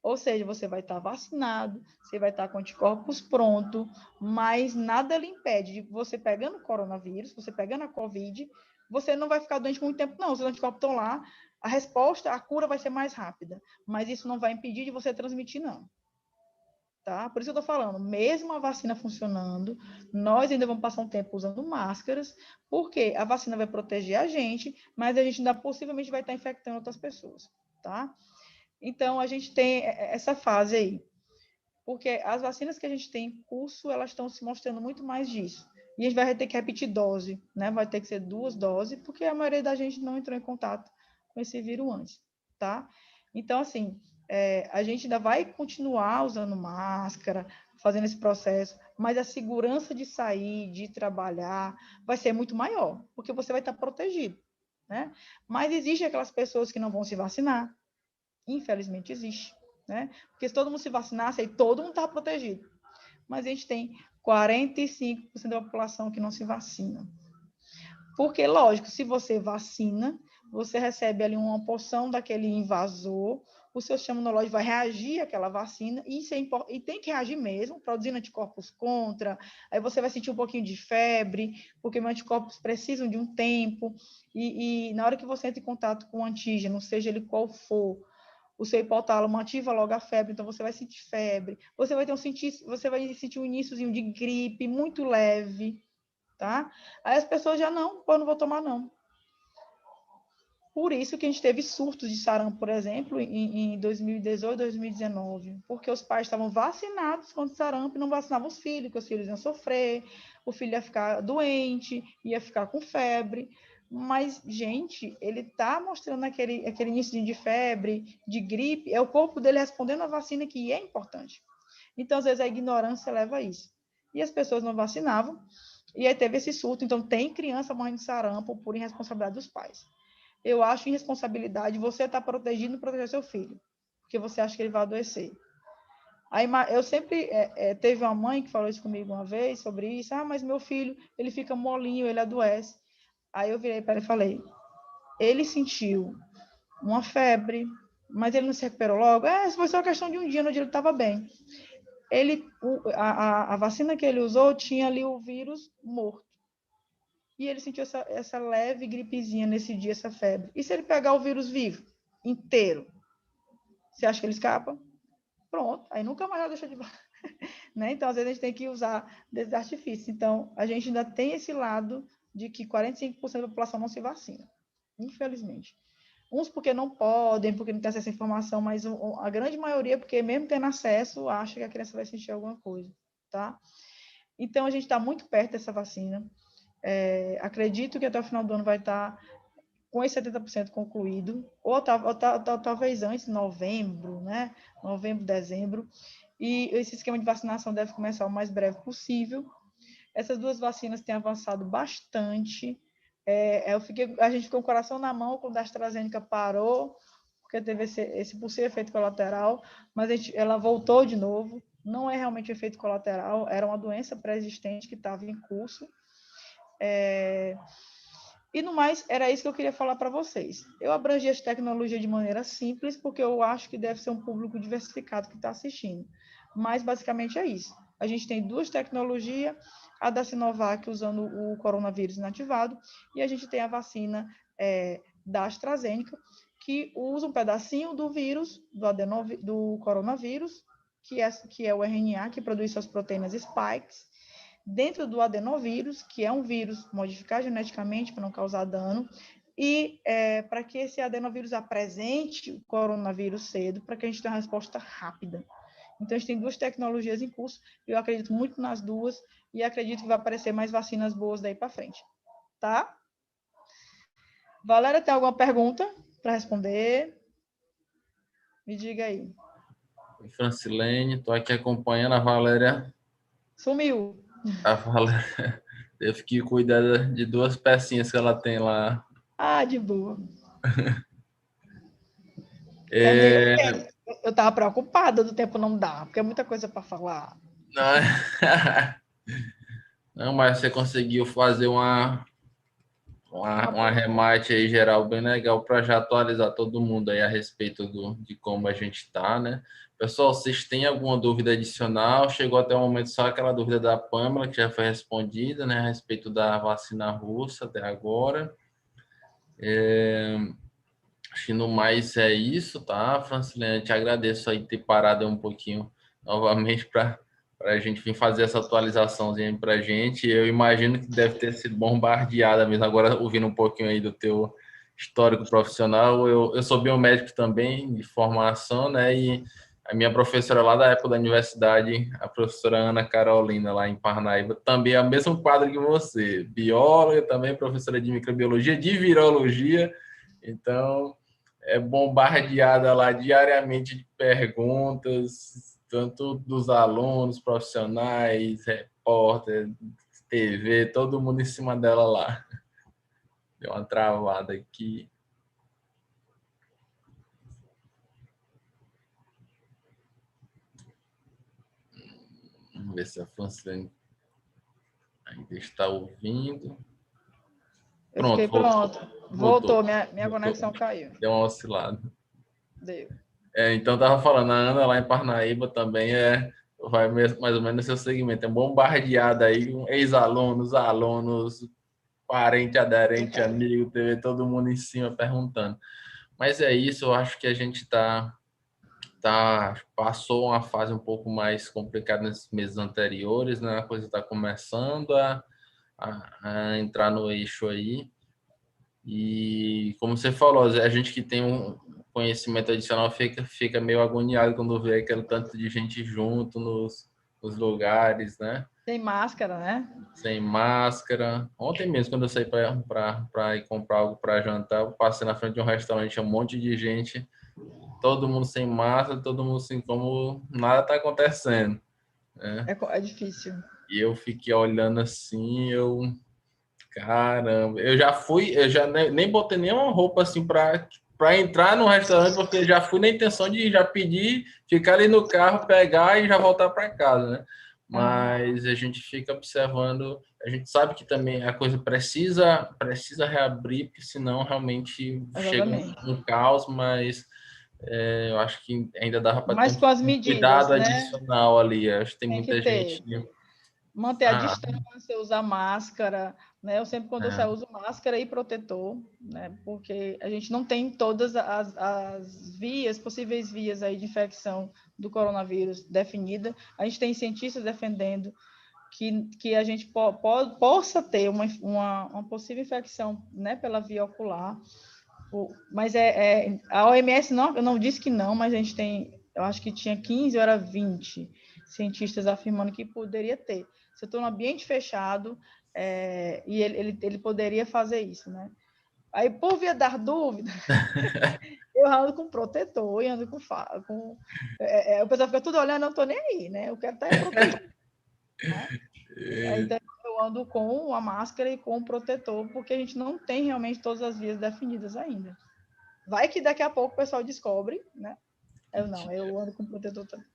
Ou seja, você vai estar vacinado, você vai estar com anticorpos pronto, mas nada lhe impede de você pegando o coronavírus, você pegando a Covid, você não vai ficar doente muito tempo, não. Os anticorpos estão lá, a resposta, a cura vai ser mais rápida, mas isso não vai impedir de você transmitir, não. Tá? Por isso que eu estou falando, mesmo a vacina funcionando, nós ainda vamos passar um tempo usando máscaras, porque a vacina vai proteger a gente, mas a gente ainda possivelmente vai estar infectando outras pessoas, tá? Então, a gente tem essa fase aí, porque as vacinas que a gente tem em curso, elas estão se mostrando muito mais disso. E a gente vai ter que repetir dose, né? Vai ter que ser 2 doses, porque a maioria da gente não entrou em contato com esse vírus antes, tá? Então, assim, a gente ainda vai continuar usando máscara, fazendo esse processo, mas a segurança de sair, de trabalhar, vai ser muito maior, porque você vai estar protegido, né? Mas existem aquelas pessoas que não vão se vacinar, infelizmente existe, né? Porque se todo mundo se vacinasse, aí todo mundo estava protegido. Mas a gente tem 45% da população que não se vacina. Porque, lógico, se você vacina, você recebe ali uma porção daquele invasor, o seu sistema imunológico vai reagir àquela vacina, e, e tem que reagir mesmo, produzindo anticorpos contra, aí você vai sentir um pouquinho de febre, porque meus anticorpos precisam de um tempo, e na hora que você entra em contato com o antígeno, seja ele qual for, o seu hipotálamo ativa logo a febre, então você vai sentir febre, você vai sentir um iníciozinho de gripe muito leve, tá? Aí as pessoas já não vou tomar não. Por isso que a gente teve surtos de sarampo, por exemplo, em 2018, 2019, porque os pais estavam vacinados contra sarampo e não vacinavam os filhos, que os filhos iam sofrer, o filho ia ficar doente, ia ficar com febre. Mas, gente, ele está mostrando aquele início de febre, de gripe, é o corpo dele respondendo à vacina, que é importante. Então, às vezes, a ignorância leva a isso. E as pessoas não vacinavam, e aí teve esse surto. Então, tem criança morrendo de sarampo por irresponsabilidade dos pais. Eu acho irresponsabilidade você estar protegendo e proteger seu filho, porque você acha que ele vai adoecer. Aí eu sempre teve uma mãe que falou isso comigo uma vez sobre isso. Ah, mas meu filho, ele fica molinho, ele adoece. Aí eu virei para ele e falei, ele sentiu uma febre, mas ele não se recuperou logo. Foi só questão de um dia, no dia ele estava bem. A vacina que ele usou tinha ali o vírus morto. E ele sentiu essa leve gripezinha nesse dia, essa febre. E se ele pegar o vírus vivo, inteiro, você acha que ele escapa? Pronto, aí nunca mais vai deixar de... né? Então, às vezes, a gente tem que usar desses artifícios. Então, a gente ainda tem esse lado de que 45% da população não se vacina, infelizmente. Uns porque não podem, porque não tem acesso à informação, mas a grande maioria, porque mesmo tendo acesso, acha que a criança vai sentir alguma coisa, tá? Então, a gente está muito perto dessa vacina. Acredito que até o final do ano vai estar com esse 70% concluído, ou talvez antes, novembro, né? Novembro, dezembro. E esse esquema de vacinação deve começar o mais breve possível. Essas duas vacinas têm avançado bastante. A gente ficou com o coração na mão quando a AstraZeneca parou, porque teve esse possível efeito colateral, mas ela voltou de novo. Não é realmente efeito colateral, era uma doença pré-existente que estava em curso. E no mais, era isso que eu queria falar para vocês. Eu abrangi essa tecnologia de maneira simples, porque eu acho que deve ser um público diversificado que está assistindo. Mas, basicamente, é isso. A gente tem duas tecnologias, a da Sinovac usando o coronavírus inativado, e a gente tem a vacina da AstraZeneca, que usa um pedacinho do vírus, do coronavírus, que é o RNA, que produz suas proteínas spikes, dentro do adenovírus, que é um vírus modificado geneticamente para não causar dano, e para que esse adenovírus apresente o coronavírus cedo, para que a gente tenha uma resposta rápida. Então, a gente tem duas tecnologias em curso, eu acredito muito nas duas, e acredito que vai aparecer mais vacinas boas daí para frente. Tá? Valéria, tem alguma pergunta para responder? Me diga aí. Francilene, estou aqui acompanhando a Valéria. Sumiu. A Valéria teve que cuidar de duas pecinhas que ela tem lá. De boa. Eu estava preocupada do tempo não dar, porque é muita coisa para falar. Não, mas você conseguiu fazer um arremate aí geral bem legal para já atualizar todo mundo aí a respeito de como a gente está, né? Pessoal, vocês têm alguma dúvida adicional? Chegou até o momento só aquela dúvida da Pamela, que já foi respondida, né? A respeito da vacina russa até agora. Acho que no mais é isso, tá, Francilene? Te agradeço aí ter parado um pouquinho novamente para a gente vir fazer essa atualizaçãozinha para a gente. Eu imagino que deve ter sido bombardeada mesmo. Agora, ouvindo um pouquinho aí do teu histórico profissional, eu sou biomédico também, de formação, né? E a minha professora lá da época da universidade, a professora Ana Carolina, lá em Parnaíba, também é o mesmo quadro que você, bióloga, também professora de microbiologia, de virologia. Então, é bombardeada lá diariamente de perguntas, tanto dos alunos, profissionais, repórter, TV, todo mundo em cima dela lá. Deu uma travada aqui. Vamos ver se a Francilene ainda está ouvindo. Pronto. Voltou. Minha conexão caiu. Deu uma oscilada. Deu. Então, estava falando, a Ana lá em Parnaíba também vai mais ou menos no seu segmento. É bombardeada aí, ex-alunos, alunos, parente, aderente, amigo, TV, todo mundo em cima perguntando. Mas é isso, eu acho que a gente passou uma fase um pouco mais complicada nesses meses anteriores, né? A coisa está começando a entrar no eixo aí. E como você falou, a gente que tem um conhecimento adicional fica meio agoniado quando vê aquele tanto de gente junto nos lugares, né? Sem máscara, né? Sem máscara. Ontem mesmo, quando eu saí para ir comprar algo para jantar, eu passei na frente de um restaurante, um monte de gente, todo mundo sem máscara, todo mundo assim, como nada está acontecendo. Né? É difícil. E eu fiquei olhando assim, caramba, eu já nem botei nenhuma roupa assim para para entrar no restaurante, porque já fui na intenção de já pedir, ficar ali no carro, pegar e já voltar para casa, né? Mas a gente fica observando, a gente sabe que também a coisa precisa reabrir, porque senão realmente chega Exatamente. um caos, mas eu acho que ainda dava para ter Mas com as um medidas, cuidado né? adicional ali. Acho que tem Tem que muita ter. gente. Manter a Ah, distância, usar máscara, né? Eu sempre, quando eu é, saio, uso máscara e protetor, né? Porque a gente não tem todas as vias, possíveis vias aí de infecção do coronavírus definida. A gente tem cientistas defendendo que a gente possa ter uma possível infecção, né? Pela via ocular. Mas a OMS não disse que não, mas a gente tem, eu acho que tinha 15 ou era 20 cientistas afirmando que poderia ter. Se eu estou num ambiente fechado, e ele poderia fazer isso, né? Aí, por via dar dúvida, eu ando com protetor e ando o pessoal fica tudo olhando, não estou nem aí, né? Eu quero estar protetor, né? Então, eu ando com a máscara e com o protetor, porque a gente não tem realmente todas as vias definidas ainda. Vai que daqui a pouco o pessoal descobre, né? Eu ando com protetor também.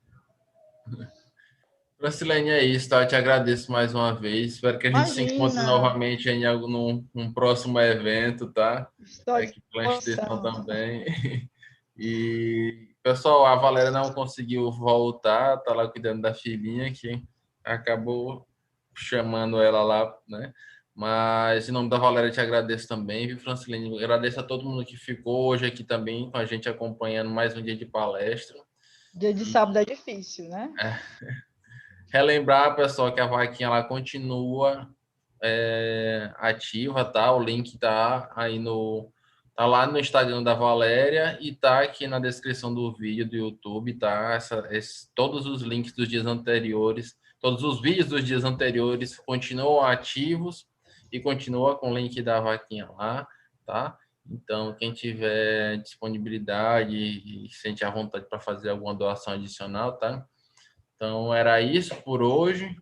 Francilene, é isso, tá? Eu te agradeço mais uma vez. Espero que a gente se encontre Imagina, novamente em num próximo evento, tá? estou à Aqui pela instituição disposição. também. E, pessoal, a Valéria não conseguiu voltar, tá lá cuidando da filhinha, que acabou chamando ela lá, né? Mas, em nome da Valéria, eu te agradeço também, viu, Francilene? Agradeço a todo mundo que ficou hoje aqui também com a gente acompanhando mais um dia de palestra. Dia de E, sábado é difícil, né? relembrar, pessoal, que a vaquinha lá continua ativa, tá? O link tá lá no Instagram da Valéria e tá aqui na descrição do vídeo do YouTube, tá? Todos os links dos dias anteriores, todos os vídeos dos dias anteriores continuam ativos e continua com o link da vaquinha lá, tá? Então, quem tiver disponibilidade e sente a vontade para fazer alguma doação adicional, tá? Então, era isso por hoje.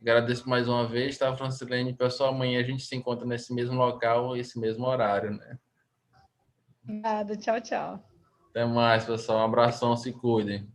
Agradeço mais uma vez, tá, Francilene? Pessoal, amanhã a gente se encontra nesse mesmo local, esse mesmo horário, né? Nada, tchau, tchau. Até mais, pessoal. Um abração, se cuidem.